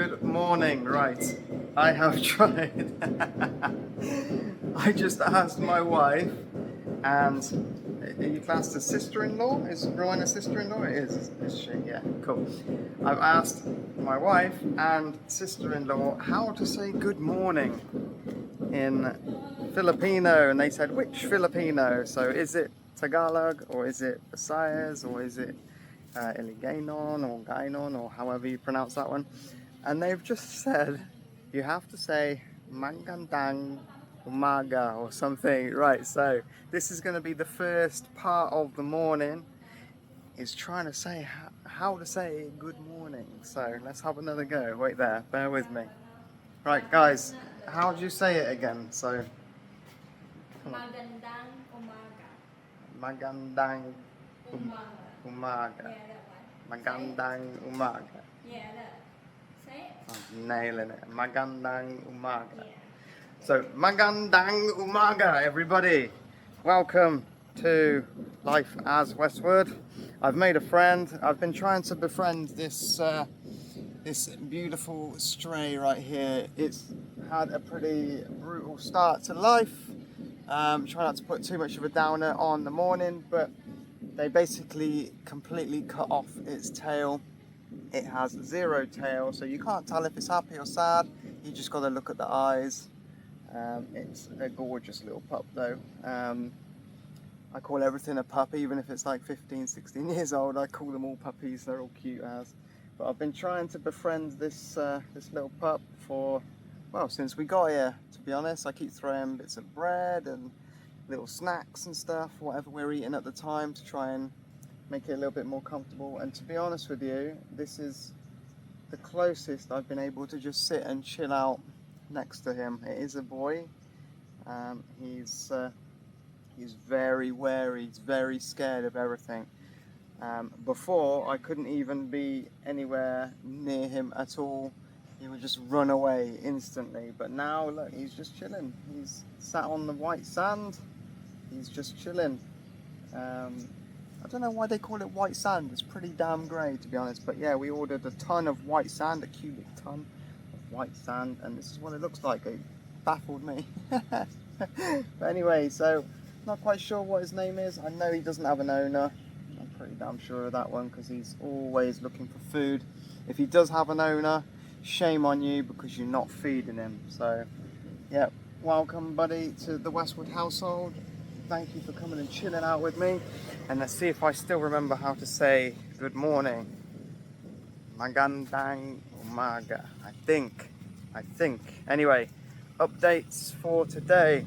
Good morning, right. I have tried. I just asked my wife, and are you classed as sister-in-law? Is Rowan a sister-in-law? It is she? Yeah, cool. I've asked my wife and sister-in-law how to say good morning in Filipino, and they said, which Filipino? So is it Tagalog, or is it Visayas, or is it Iliganon, or Gainon, or however you pronounce that one? And they've just said you have to say Magandang Umaga or something. Right, so this is going to be the first part of the morning, is trying to say how to say good morning. So let's have another go. Wait there, bear with me. Right, guys, how do you say it again? So, come on. Magandang umaga. Magandang Umaga. Umaga. Yeah, that one. Magandang Umaga. Yeah, that. Say it. I'm nailing it. Magandang Umaga. Yeah. So, Magandang Umaga, everybody. Welcome to Life As Westwood. I've made a friend. I've been trying to befriend this this beautiful stray right here. It's had a pretty brutal start to life. Try not to put too much of a downer on the morning, but they basically completely cut off its tail. It has zero tail, so you can't tell if it's happy or sad. You just got to look at the eyes. It's a gorgeous little pup though. I call everything a pup, even if it's like 15, 16 years old. I call them all puppies, they're all cute as. But I've been trying to befriend this this little pup for, well, since we got here, to be honest. I keep throwing bits of bread and little snacks and stuff, whatever we're eating at the time, to try and make it a little bit more comfortable. And to be honest with you, this is the closest I've been able to just sit and chill out next to him. It is a boy. He's very wary, he's very scared of everything. Before, I couldn't even be anywhere near him at all. He would just run away instantly. But now, look, he's just chilling. He's sat on the white sand. He's just chilling. I don't know why they call it white sand. It's pretty damn grey, to be honest. But yeah, we ordered a ton of white sand, a cubic ton of white sand, and this is what it looks like. It baffled me. But anyway, so not quite sure what his name is. I know he doesn't have an owner. I'm pretty damn sure of that one, because he's always looking for food. If he does have an owner, shame on you, because you're not feeding him. So yeah, welcome buddy to the Westwood household. Thank you for coming and chilling out with me. And let's see if I still remember how to say good morning. Magandang Umaga. I think. Anyway, updates for today.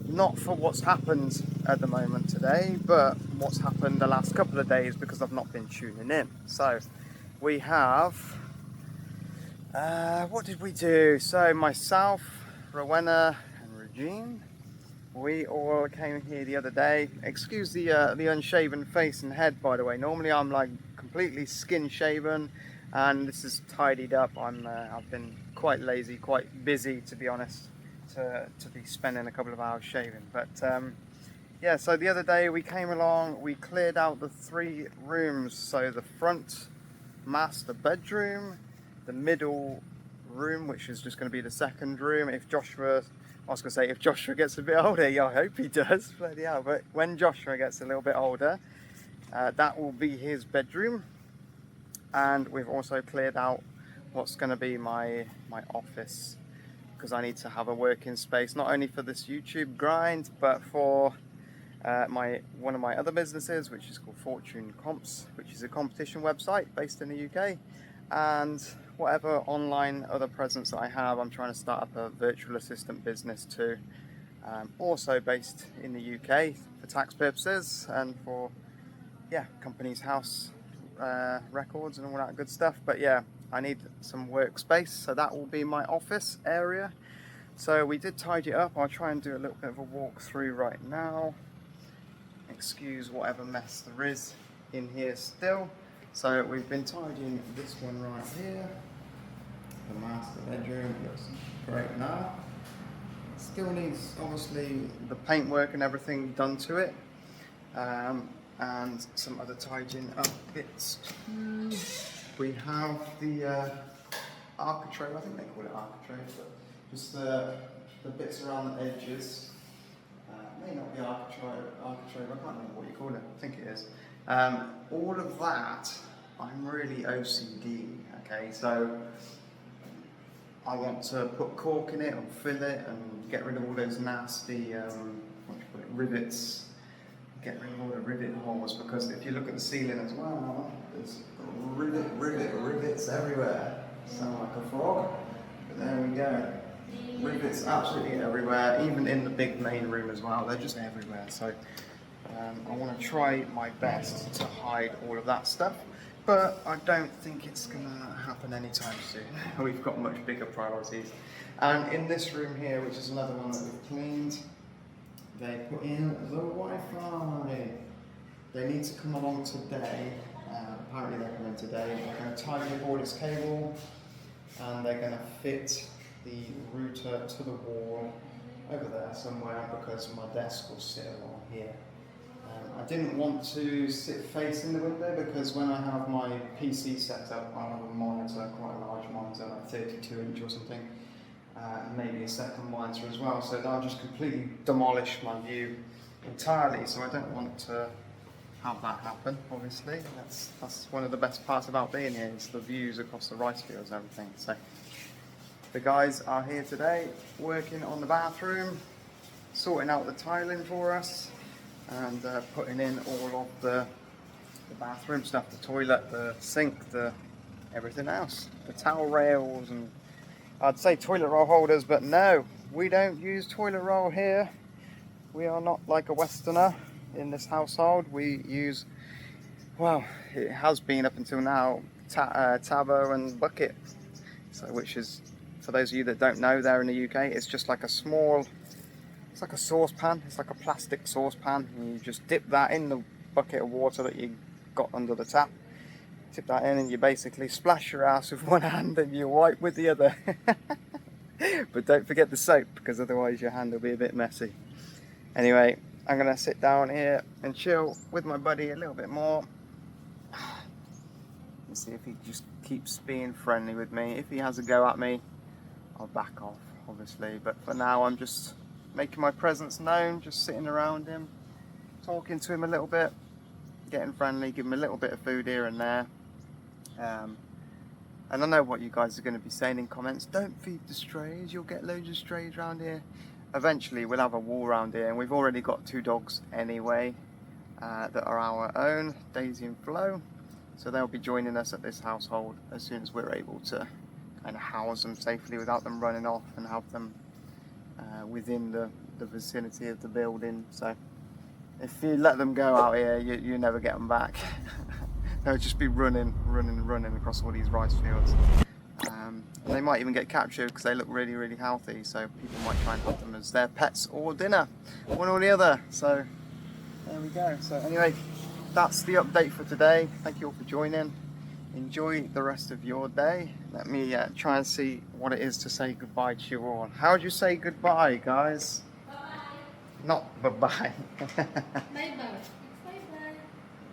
Not for what's happened at the moment today, but what's happened the last couple of days, because I've not been tuning in. So we have, what did we do? So myself, Rowena and Regine, we all came here the other day. Excuse the unshaven face and head, by the way. Normally I'm like completely skin shaven, and this is tidied up. I've been quite lazy, quite busy, to be honest, to be spending a couple of hours shaving. But yeah, so the other day we came along, we cleared out the 3 rooms. So the front master bedroom, the middle room, which is just going to be the second room. If Joshua gets a bit older, yeah, I hope he does, bloody hell. But when Joshua gets a little bit older, that will be his bedroom. And we've also cleared out what's going to be my office, because I need to have a working space, not only for this YouTube grind, but for one of my other businesses, which is called Fortune Comps, which is a competition website based in the UK. And whatever online other presence that I have, I'm trying to start up a virtual assistant business too, also based in the UK for tax purposes and for, yeah, company's house records and all that good stuff. But yeah, I need some workspace, so that will be my office area. So we did tidy it up. I'll try and do a little bit of a walk through right now. Excuse whatever mess there is in here still. So we've been tidying this one right here. The master bedroom looks great now. Still needs, obviously, the paintwork and everything done to it. And some other tidying up bits too. We have the architrave, I think they call it architrave, but just the bits around the edges. May not be architrave, I can't remember what you call it, I think it is. All of that, I'm really OCD, okay, so I want to put cork in it and fill it and get rid of all those nasty rivets, get rid of all the rivet holes, because if you look at the ceiling as well, there's rivets everywhere. Sound like a frog, but there we go. Rivets absolutely everywhere, even in the big main room as well, they're just everywhere. So I want to try my best to hide all of that stuff, but I don't think it's going to happen anytime soon. We've got much bigger priorities. And in this room here, which is another one that we've cleaned, they put in the Wi-Fi. They need to come along today. Apparently they're coming today. They're going to tidy up all this cable, and they're going to fit the router to the wall over there somewhere, because my desk will sit along here. I didn't want to sit facing the window, because when I have my PC set up, I have a monitor, quite a large monitor, like 32 inch or something, maybe a second monitor as well, so that'll just completely demolish my view entirely, so I don't want to have that happen, obviously. That's one of the best parts about being here, is the views across the rice fields and everything. So the guys are here today working on the bathroom, sorting out the tiling for us, and putting in all of the bathroom stuff, the toilet, the sink, everything else, the towel rails, and I'd say toilet roll holders, but no, we don't use toilet roll here. We are not like a Westerner in this household. We use, well, it has been up until now, tabo and bucket. So, which is, for those of you that don't know, there in the UK, it's just like a small, it's like a saucepan. It's like a plastic saucepan, and you just dip that in the bucket of water that you got under the tap. Tip that in, and you basically splash your ass with one hand and you wipe with the other. But don't forget the soap, because otherwise your hand will be a bit messy. Anyway, I'm going to sit down here and chill with my buddy a little bit more. And see if he just keeps being friendly with me. If he has a go at me, I'll back off, obviously. But for now, I'm just making my presence known, just sitting around him, talking to him a little bit, getting friendly, giving him a little bit of food here and there. And I know what you guys are going to be saying in comments. Don't feed the strays, you'll get loads of strays around here. Eventually we'll have a wall around here, and we've already got 2 dogs anyway that are our own, Daisy and Flo. So they'll be joining us at this household as soon as we're able to kind of house them safely without them running off, and have them within the vicinity of the building. So if you let them go out here, you never get them back. They'll just be running across all these rice fields. They might even get captured because they look really, really healthy, so people might try and have them as their pets or dinner, one or the other. So there we go. So anyway, that's the update for today. Thank you all for joining. Enjoy the rest of your day. Let me try and see what it is to say goodbye to you all. How do you say goodbye, guys? Bye. Not bye-bye. Bye-bye. Bye-bye.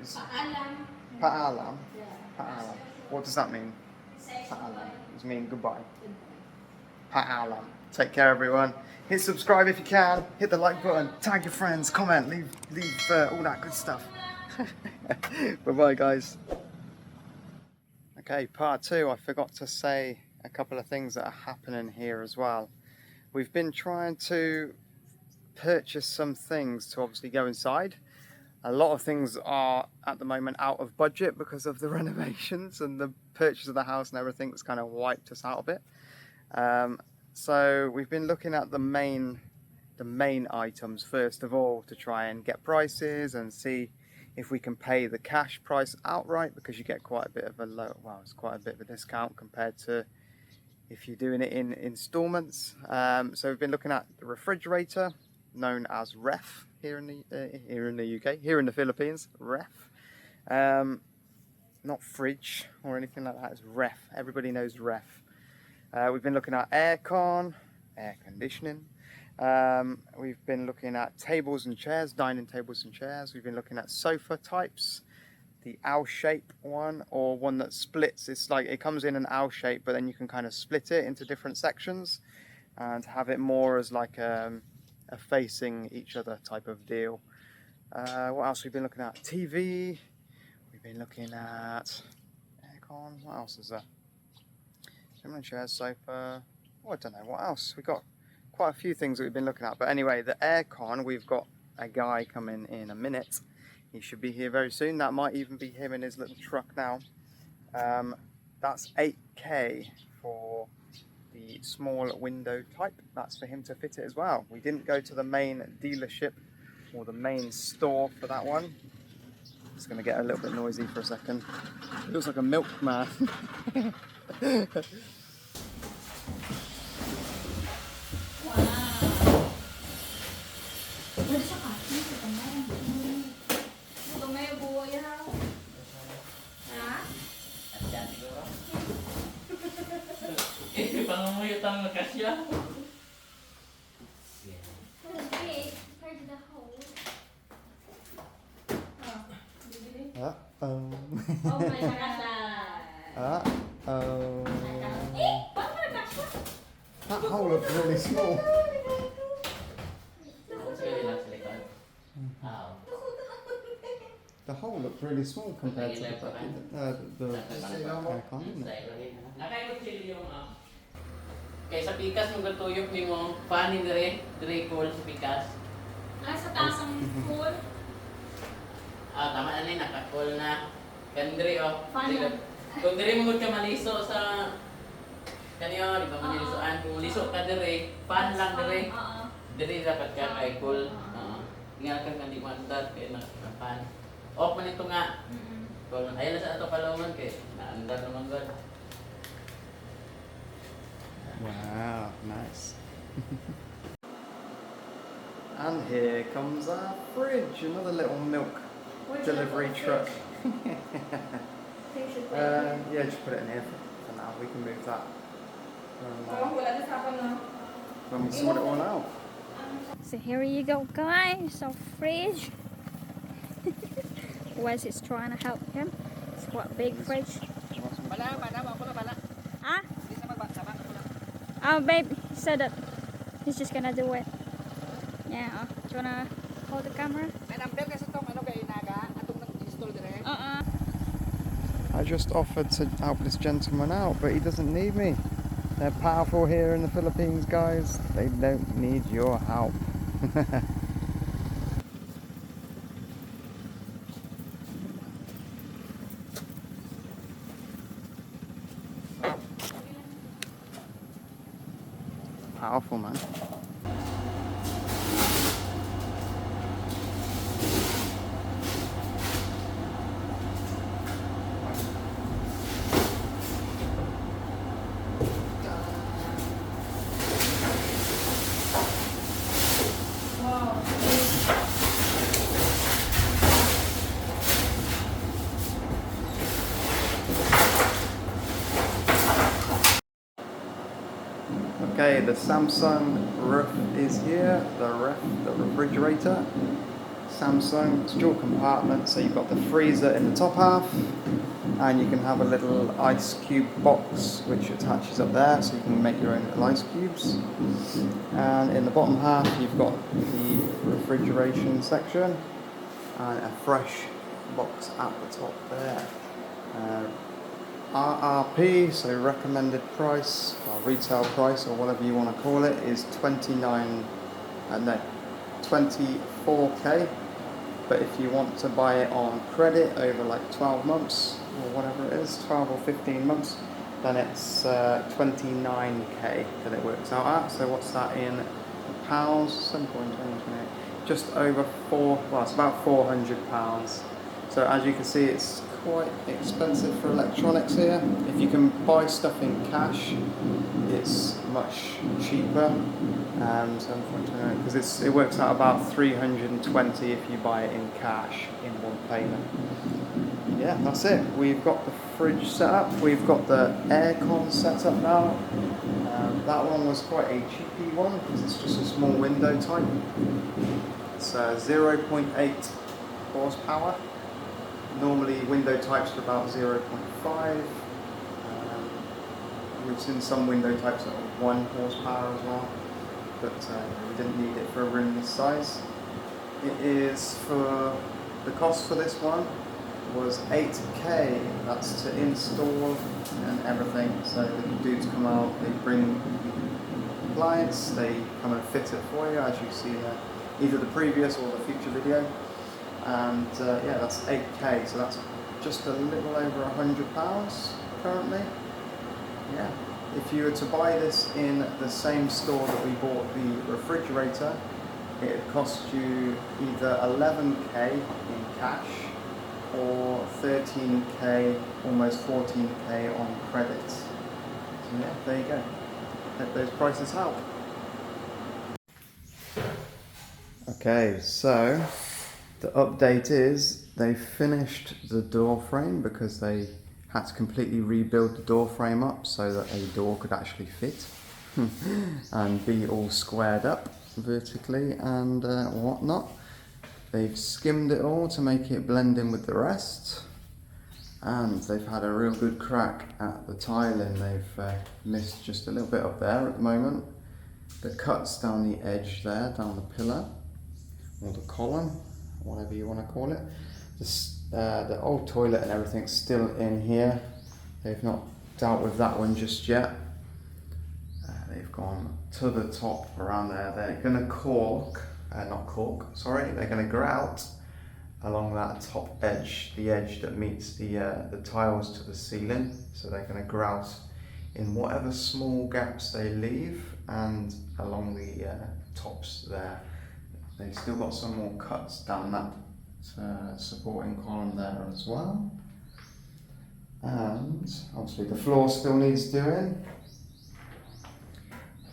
Paalam. Paalam. Yeah. Paalam. What does that mean? Paalam. Does it mean goodbye? Paalam. Take care, everyone. Hit subscribe if you can. Hit the like button. Tag your friends. Comment. Leave all that good stuff. Bye-bye, guys. Okay, part 2. I forgot to say a couple of things that are happening here as well. We've been trying to purchase some things to obviously go inside. A lot of things are at the moment out of budget because of the renovations and the purchase of the house and everything that's kind of wiped us out a bit. So we've been looking at the main items first of all, to try and get prices and see if we can pay the cash price outright, because you get quite a bit of it's quite a bit of a discount compared to if you're doing it in installments. So we've been looking at the refrigerator, known as ref here in the UK, here in the Philippines, ref. Not fridge or anything like that, it's ref. Everybody knows ref. We've been looking at aircon, air conditioning. We've been looking at tables and chairs, dining tables and chairs. We've been looking at sofa types, the L shape one, or one that splits. It's like it comes in an L shape, but then you can kind of split it into different sections and have it more as like a facing each other type of deal. What else we've been looking at? TV. We've been looking at aircon. What else is there? Similar chairs, sofa. Oh, I don't know what else. We've got quite a few things that we've been looking at. But anyway, the aircon, we've got a guy coming in a minute. He should be here very soon. That might even be him in his little truck now. That's 8K for the small window type. That's for him to fit it as well. We didn't go to the main dealership or the main store for that one. It's going to get a little bit noisy for a second. It looks like a milkman. Pangunguyutang na kasya. Uh-oh. Oh my God. Uh-oh. That hole looks really small. The hole looked really small compared to the aircon, didn't it? Kaya sa pikas mong gatuyok ni mo, panin dire cool sa pikas. Sa taas ang pool. Tama na rin, naka-cool na. Kandre Fan lang. Kung dire mo ka maliso sa kanyo, di ba manilisuan? Kung liso ka dire, fan lang dire. Dire dapat ka kay cool. Nga ka nga di mandar kaya naka-fan. Off man ito nga. Cool. Ayun na sa ato palungan kay naandar naman gud. Wow, nice. And here comes our fridge, another little milk delivery truck. Yeah, just put it in here for now. We can move that when we sort it all out. So here you go, guys. Our fridge. Wes is trying to help him. It's quite a big fridge. Ah? Oh, babe, he said that he's just gonna do it. Yeah. Do you wanna hold the camera? I just offered to help this gentleman out, but he doesn't need me. They're powerful here in the Philippines, guys. They don't need your help. Powerful, man. Okay, the Samsung roof is here, the refrigerator. Samsung, it's dual compartment, so you've got the freezer in the top half, and you can have a little ice cube box which attaches up there, so you can make your own little ice cubes. And in the bottom half you've got the refrigeration section, and a fresh box at the top there. RRP, so recommended price, or retail price, or whatever you want to call it, is 24K. But if you want to buy it on credit over like 12 months, or whatever it is, 12 or 15 months, then it's 29K that it works out at. So what's that in pounds? 7.28. Just over it's about £400. So as you can see, it's quite expensive for electronics here. If you can buy stuff in cash, it's much cheaper. 7.29, because it works out about 320 if you buy it in cash in one payment. Yeah, that's it. We've got the fridge set up. We've got the aircon set up now. That one was quite a cheapy one because it's just a small window type. It's 0.8 horsepower. Normally window types are about 0.5. We've seen some window types that are 1 horsepower as well, but we didn't need it for a room this size. It is for, the cost for this one was 8k, that's to install and everything. So the dudes come out, they bring clients, they come and fit it for you, as you see either the previous or the future video. And yeah, that's 8k, so that's just a little over £100 currently. Yeah, if you were to buy this in the same store that we bought the refrigerator, it would cost you either 11k in cash or 13k, almost 14k on credit. So yeah, there you go. Hope those prices help. Okay, so the update is they finished the door frame because they had to completely rebuild the door frame up so that a door could actually fit and be all squared up vertically and whatnot. They've skimmed it all to make it blend in with the rest, and they've had a real good crack at the tiling. They've missed just a little bit up there at the moment. The cuts down the edge there, down the pillar or the column, whatever you want to call it. The old toilet and everything's still in here. They've not dealt with that one just yet. They've gone to the top around there. They're going to they're going to grout along that top edge, the edge that meets the tiles to the ceiling. So they're going to grout in whatever small gaps they leave and along the tops there. They've still got some more cuts down that supporting column there as well, and obviously the floor still needs doing.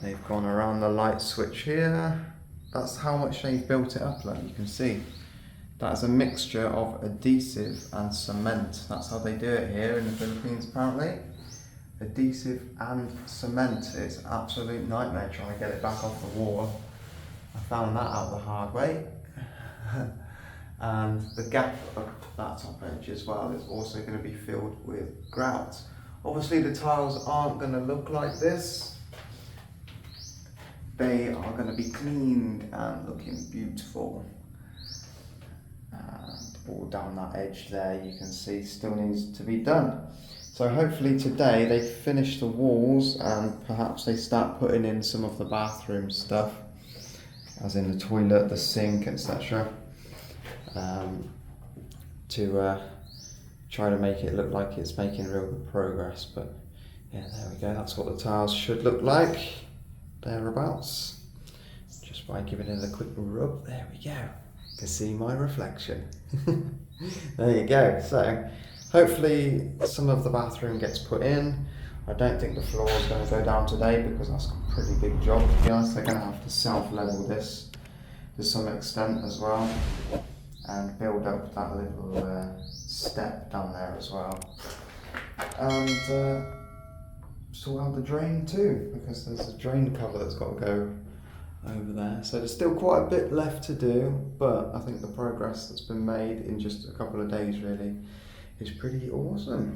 They've gone around the light switch here. That's how much they've built it up. Like you can see, that is a mixture of adhesive and cement. That's how they do it here in the Philippines apparently. Adhesive and cement. It's an absolute nightmare trying to get it back off the wall. I found that out the hard way. And the gap up that top edge as well is also going to be filled with grout. Obviously the tiles aren't going to look like this. They are going to be cleaned and looking beautiful. And all down that edge there you can see still needs to be done. So hopefully today they finish the walls and perhaps they start putting in some of the bathroom stuff, as in the toilet, the sink, etc. To try to make it look like it's making real good progress. But yeah, there we go, that's what the tiles should look like, thereabouts. Just by giving it a quick rub, there we go. You can see my reflection. There you go. So hopefully some of the bathroom gets put in. I don't think the floor is going to go down today because that's a pretty big job, to be honest. They're going to have to self-level this to some extent as well, and build up that little step down there as well, and sort out the drain too, because there's a drain cover that's got to go over there. So there's still quite a bit left to do, but I think the progress that's been made in just a couple of days really is pretty awesome.